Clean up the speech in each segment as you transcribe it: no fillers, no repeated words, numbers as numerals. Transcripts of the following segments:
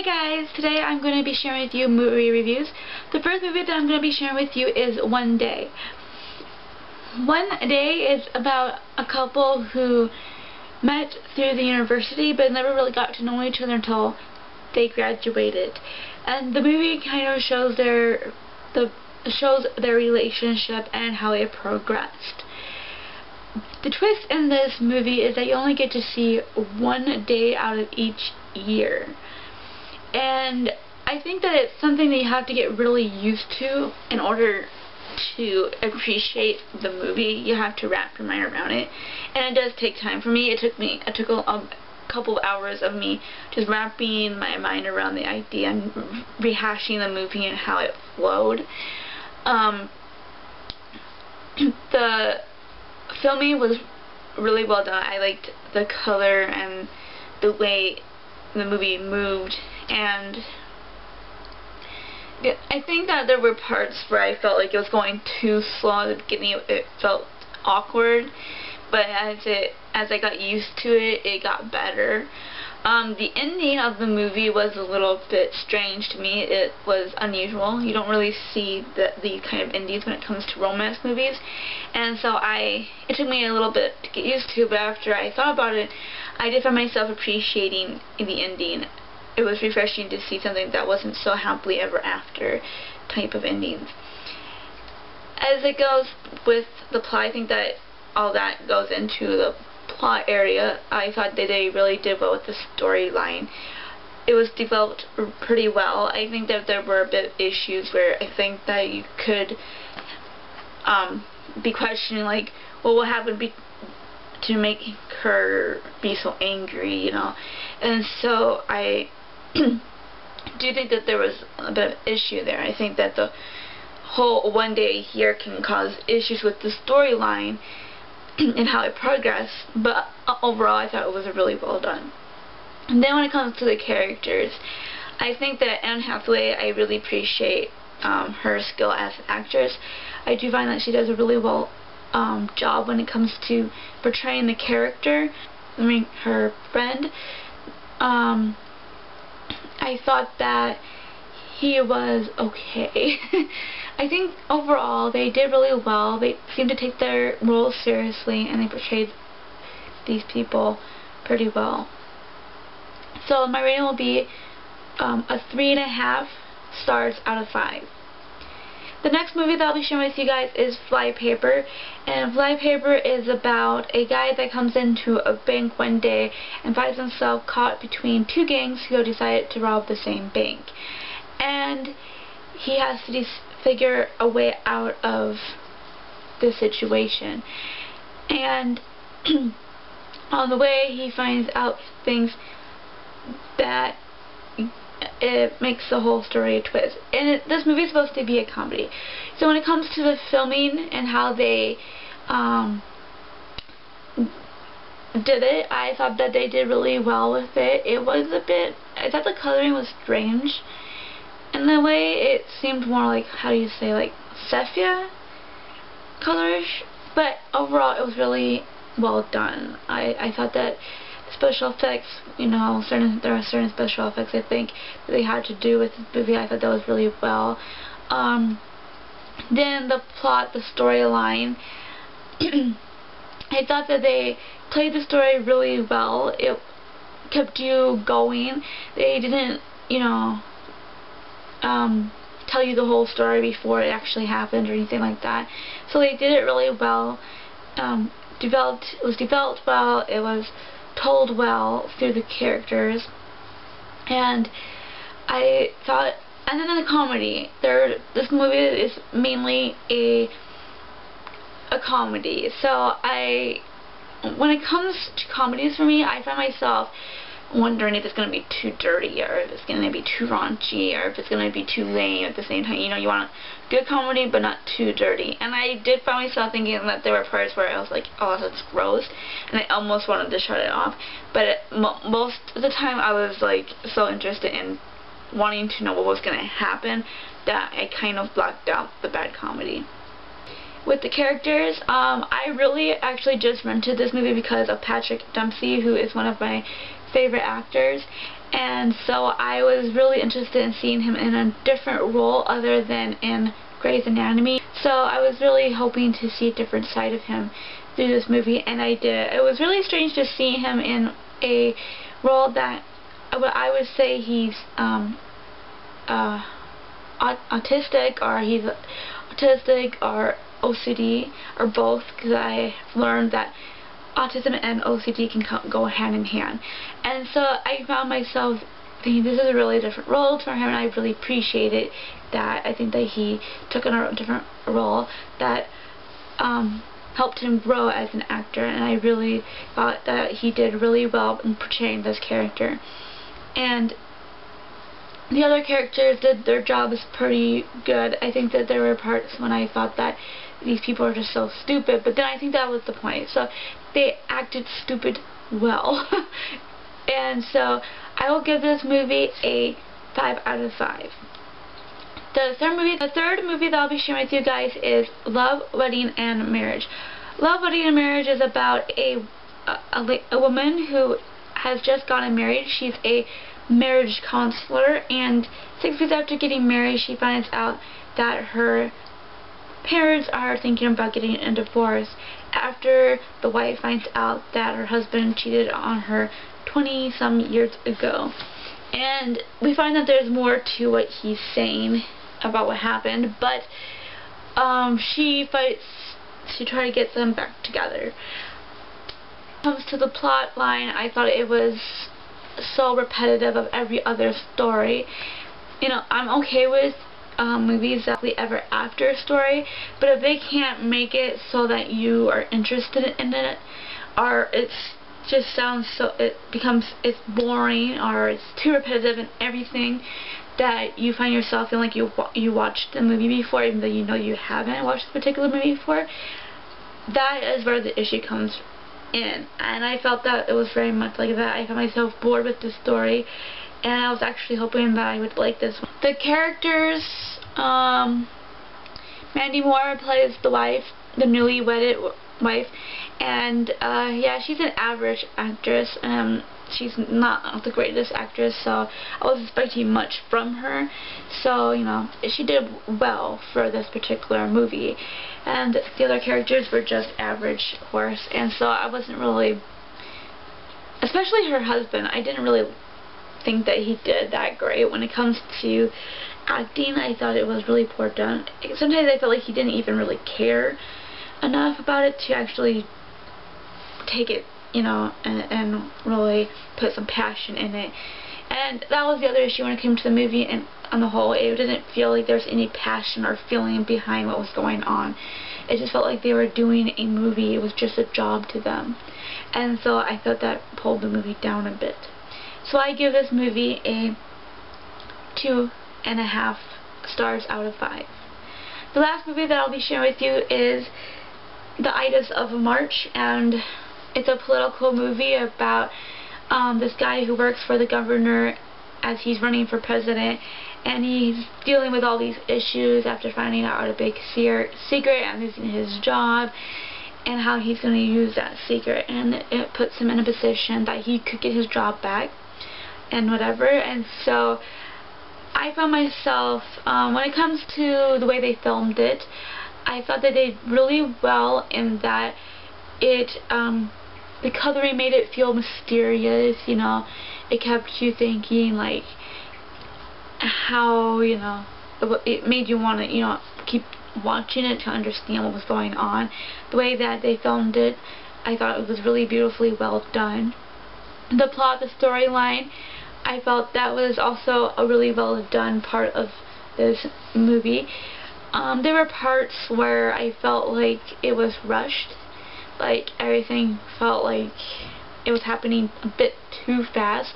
Hey guys, today I'm going to be sharing with you movie reviews. The first movie that I'm going to be sharing with you is One Day. One Day is about a couple who met through the university but never really got to know each other until they graduated. And the movie kind of shows their relationship and how it progressed. The twist in this movie is that you only get to see one day out of each year. And I think that it's something that you have to get really used to in order to appreciate the movie. You have to wrap your mind around it, and it does take time. For me, it took a couple of hours of me just wrapping my mind around the idea and rehashing the movie and how it flowed. The filming was really well done. I liked the color and the way the movie moved, and I think that there were parts where I felt like it was going too slow at the beginning. It felt awkward, but as I got used to it, it got better. The ending of the movie was a little bit strange to me. It was unusual. You don't really see the kind of endings when it comes to romance movies, and so it took me a little bit to get used to, but after I thought about it, I did find myself appreciating the ending. It was refreshing to see something that wasn't so happily ever after type of endings. As it goes with the plot, I think that all that goes into the plot area. I thought that they really did well with the storyline. It was developed pretty well. I think that there were a bit of issues where I think that you could be questioning, like, well, what happened to make her be so angry, you know? And so I do think that there was a bit of issue there. I think that the whole one day here can cause issues with the storyline and how it progressed, but overall I thought it was really well done. And then when it comes to the characters, I think that Anne Hathaway, I really appreciate her skill as an actress. I do find that she does a really well job when it comes to portraying the character. I mean, her friend. I thought that he was okay. I think overall they did really well. They seemed to take their roles seriously, and they portrayed these people pretty well. So my rating will be a 3.5 stars out of 5. The next movie that I'll be sharing with you guys is Flypaper, and Flypaper is about a guy that comes into a bank one day and finds himself caught between two gangs who have decided to rob the same bank. And he has to figure a way out of the situation. And on the way, he finds out things that it makes the whole story a twist. And this movie is supposed to be a comedy. So when it comes to the filming and how they did it, I thought that they did really well with it. It was I thought the coloring was strange. And the way it seemed more like, how do you say, like sepia colorish. But overall it was really well done. I thought that special effects, you know, there are certain special effects I think that they had to do with the movie. I thought that was really well. Then the plot, the storyline, I thought that they played the story really well. It kept you going. They didn't, you know, tell you the whole story before it actually happened or anything like that. So they did it really well. It was developed well. It was told well through the characters, and I thought, and then in the comedy, this movie is mainly a comedy. So when it comes to comedies for me, I find myself wondering if it's going to be too dirty, or if it's going to be too raunchy, or if it's going to be too lame at the same time. You know, you want a good comedy but not too dirty. And I did find myself thinking that there were parts where I was like, oh, that's gross, and I almost wanted to shut it off. But most of the time I was like so interested in wanting to know what was going to happen that I kind of blocked out the bad comedy. with the characters, I really actually just rented this movie because of Patrick Dempsey, who is one of my favorite actors, and so I was really interested in seeing him in a different role other than in Grey's Anatomy. So I was really hoping to see a different side of him through this movie, and I did. It was really strange to see him in a role that I would say he's autistic, or OCD, or both, because I learned that autism and OCD can go hand in hand. And so I found myself thinking this is a really different role for him, and I really appreciated that. I think that he took on a different role that helped him grow as an actor, and I really thought that he did really well in portraying this character. And the other characters did their jobs pretty good. I think that there were parts when I thought that these people are just so stupid, but then I think that was the point. So they acted stupid well. And so I will give this movie a 5 out of 5. The third movie that I'll be sharing with you guys is Love, Wedding, and Marriage. Love, Wedding, and Marriage is about a woman who has just gotten married. She's a marriage counselor, and 6 weeks after getting married, she finds out that her parents are thinking about getting a divorce after the wife finds out that her husband cheated on her 20-some years ago. And we find that there's more to what he's saying about what happened, but she fights to try to get them back together. When it comes to the plot line, I thought it was so repetitive of every other story. You know, I'm okay with movies that we ever after story, but if they can't make it so that you are interested in it, or it's boring, or it's too repetitive and everything, that you find yourself feeling like you watched the movie before, even though you know you haven't watched the particular movie before, that is where the issue comes in. And I felt that it was very much like that. I found myself bored with the story, and I was actually hoping that I would like this one. The characters, Mandy Moore plays the wife, the newly wedded wife, and yeah, she's an average actress. She's not the greatest actress, so I wasn't expecting much from her. So, you know, she did well for this particular movie. And the other characters were just average, of course. And so I wasn't really, especially her husband, I didn't really think that he did that great. When it comes to acting, I thought it was really poor done. Sometimes I felt like he didn't even really care enough about it to actually take it, you know, and really put some passion in it. And that was the other issue when it came to the movie, and on the whole, it didn't feel like there was any passion or feeling behind what was going on. It just felt like they were doing a movie. It was just a job to them. And so I thought that pulled the movie down a bit. So I give this movie a 2.5 stars out of 5. The last movie that I'll be sharing with you is the Ides of March, and it's a political movie about this guy who works for the governor as he's running for president, and he's dealing with all these issues after finding out a big secret and losing his job, and how he's going to use that secret, and it puts him in a position that he could get his job back and whatever. And so I found myself, when it comes to the way they filmed it, I thought that they did really well in that the coloring made it feel mysterious, you know. It kept you thinking, like, how, you know, it made you want to, you know, keep watching it to understand what was going on. The way that they filmed it, I thought it was really beautifully well done. The plot, the storyline, I felt that was also a really well done part of this movie. There were parts where I felt like it was rushed. Like, everything felt like it was happening a bit too fast,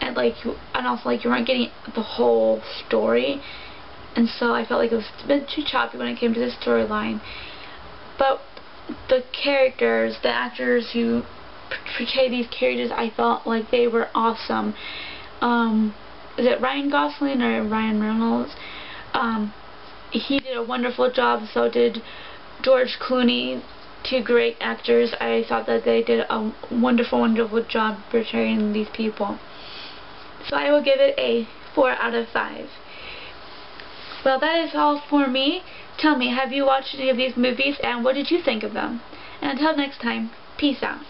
and also like you weren't getting the whole story, and so I felt like it was a bit too choppy when it came to the storyline. But the characters, the actors who portray these characters, I felt like they were awesome. Is it Ryan Gosling or Ryan Reynolds? He did a wonderful job, so did George Clooney, two great actors. I thought that they did a wonderful, wonderful job portraying these people. So I will give it a 4 out of 5. Well, that is all for me. Tell me, have you watched any of these movies, and what did you think of them? And until next time, peace out.